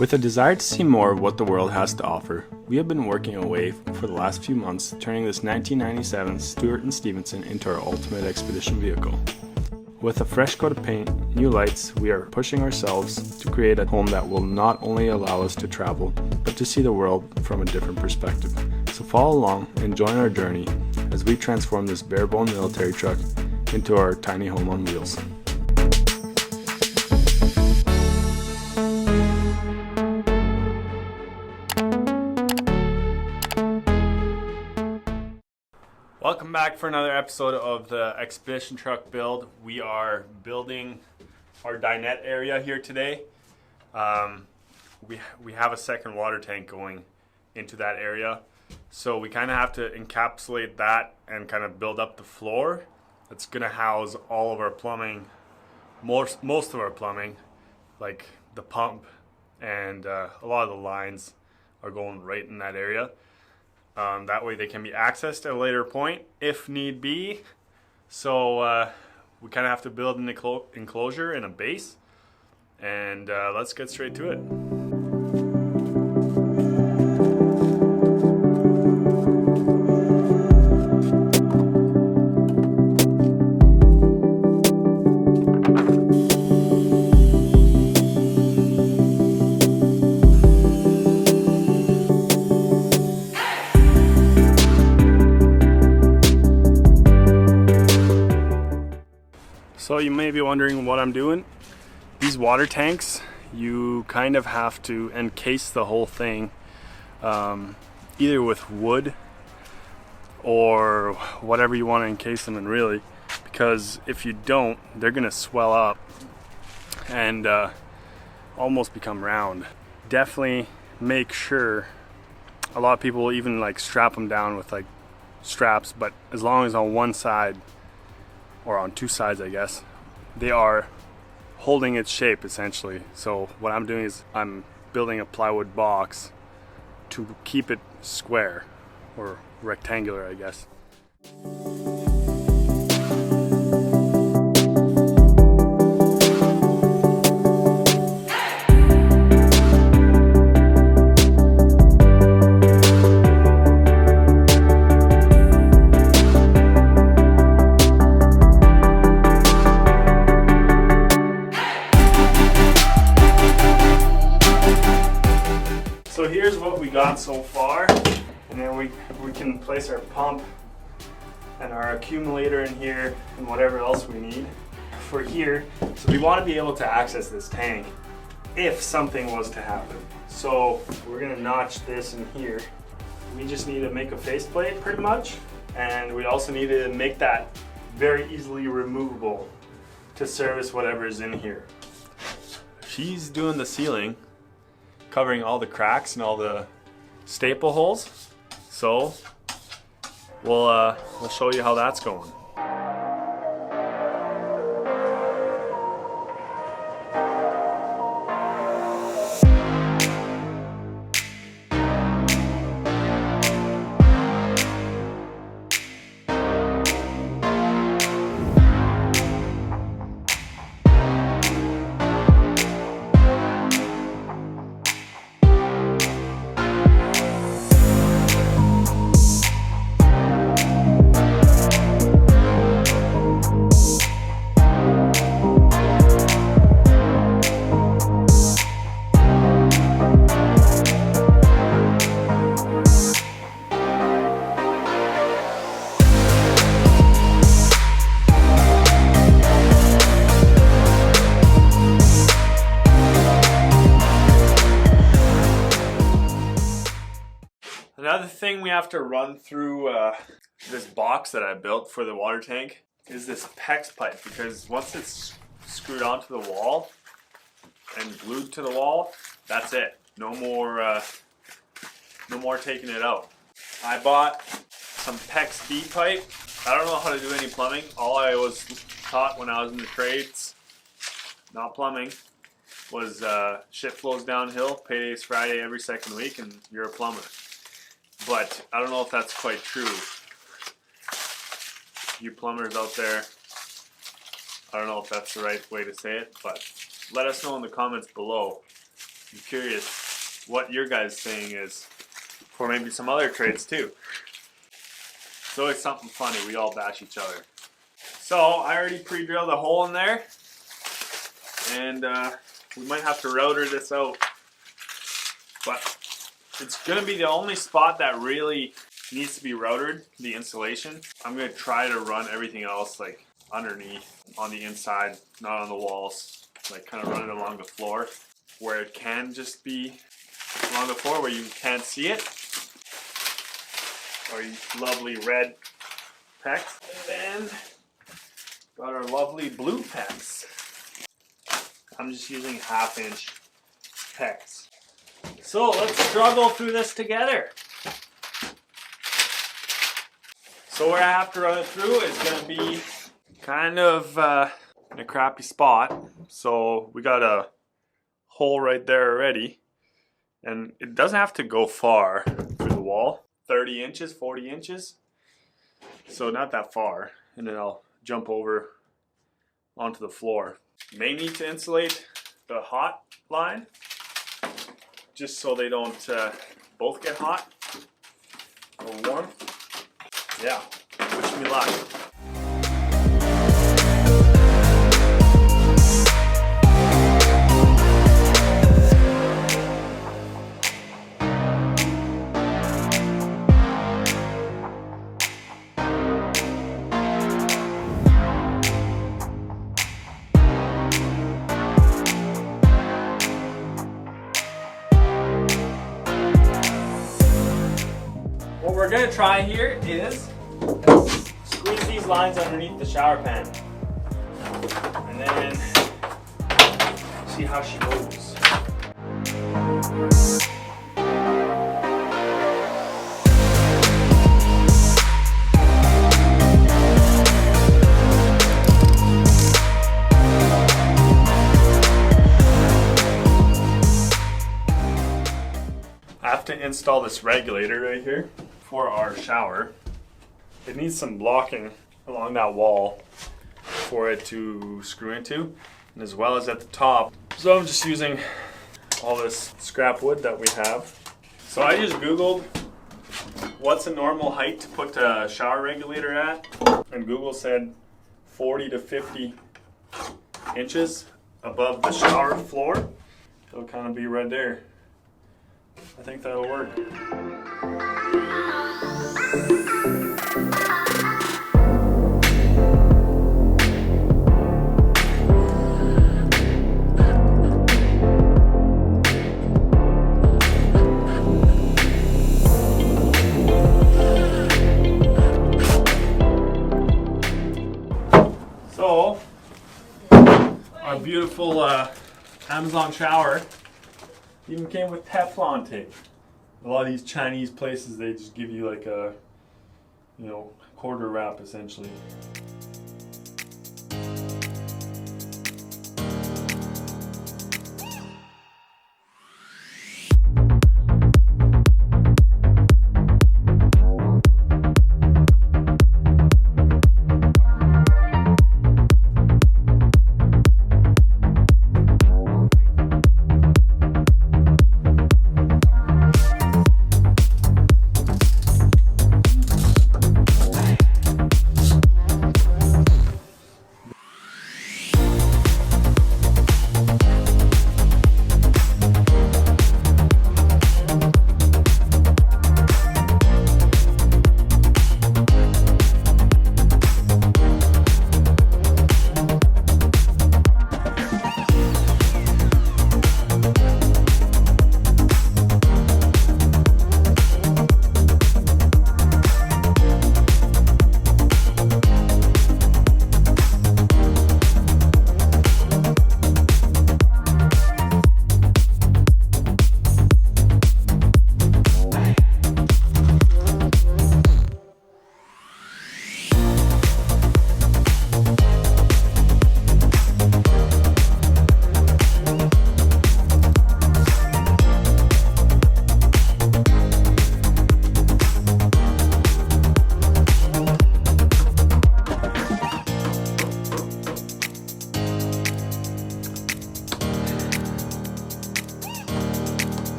With a desire to see more of what the world has to offer, we have been working away for the last few months, turning this 1997 Stewart & Stevenson into our ultimate expedition vehicle. With a fresh coat of paint, new lights, we are pushing ourselves to create a home that will not only allow us to travel, but to see the world from a different perspective. So follow along and join our journey as we transform this bare-bone military truck into our tiny home on wheels. Welcome back for another episode of the Expedition Truck Build. We are building our dinette area here today. We have a second water tank going into that area. So we kind of have to encapsulate that and kind of build up the floor. It's going to house all of our plumbing, most of our plumbing, like the pump and a lot of the lines are going right in that area. That way they can be accessed at a later point if need be. So we kind of have to build an enclosure and a base. And let's get straight to it. So you may be wondering what I'm doing. These water tanks, you kind of have to encase the whole thing either with wood or whatever you want to encase them in, really, because if you don't, they're gonna swell up and almost become round. Definitely make sure, a lot of people even like strap them down with like straps, but as long as on one side or on two sides, I guess, they are holding its shape essentially. So what I'm doing is I'm building a plywood box to keep it square or rectangular, I guess. So here's what we got so far, and then we can place our pump and our accumulator in here and whatever else we need for here. So we want to be able to access this tank if something was to happen. So we're gonna notch this in here. We just need to make a faceplate pretty much, and we also need to make that very easily removable to service whatever is in here. She's doing the ceiling, covering all the cracks and all the staple holes. So we'll show you how that's going. Another thing we have to run through this box that I built for the water tank is this PEX pipe, because once it's screwed onto the wall and glued to the wall, that's it. No more taking it out. I bought some PEX B pipe. I don't know how to do any plumbing. All I was taught when I was in the trades, not plumbing, was shit flows downhill, payday's Friday every second week, and you're a plumber. But I don't know if that's quite true. You plumbers out there, I don't know if that's the right way to say it, but let us know in the comments below I'm curious what your guys' saying is for maybe some other trades too. It's always something funny. We all bash each other. So I already pre-drilled a hole in there, and we might have to router this out. But it's gonna be the only spot that really needs to be routered, the insulation. I'm gonna try to run everything else like underneath, on the inside, not on the walls. Like kind of run it along the floor where it can just be along the floor where you can't see it. Our lovely red pecs. And then got our lovely blue pecs. I'm just using 1/2 inch pecs. So let's struggle through this together. So where I have to run it through is going to be kind of in a crappy spot. So we got a hole right there already. And it doesn't have to go far through the wall. 30 inches, 40 inches. So not that far. And then I'll jump over onto the floor. May need to insulate the hot line, just so they don't both get hot or warm. Yeah, wish me luck. What we're going to try here is squeeze these lines underneath the shower pan and then see how she goes. I have to install this regulator right here for our shower. It needs some blocking along that wall for it to screw into, and as well as at the top. So I'm just using all this scrap wood that we have. So I just Googled what's a normal height to put a shower regulator at, and Google said 40 to 50 inches above the shower floor. It'll kind of be right there. I think that'll work. So, our beautiful Amazon shower even came with Teflon tape. A lot of these Chinese places, they just give you like a, quarter wrap essentially.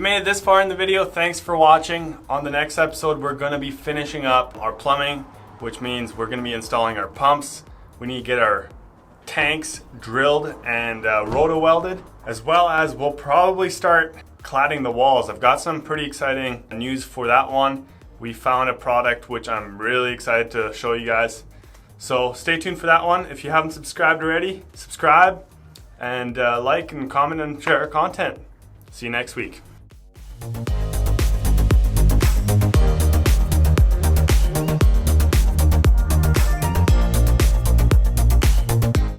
made it this far in the video, thanks for watching. On the next episode, we're going to be finishing up our plumbing, which means we're going to be installing our pumps. We need to get our tanks drilled and roto-welded, as well as we'll probably start cladding the walls. I've got some pretty exciting news for that one. We found a product which I'm really excited to show you guys. So stay tuned for that one. If you haven't subscribed already, subscribe and like and comment and share our content. See you next week.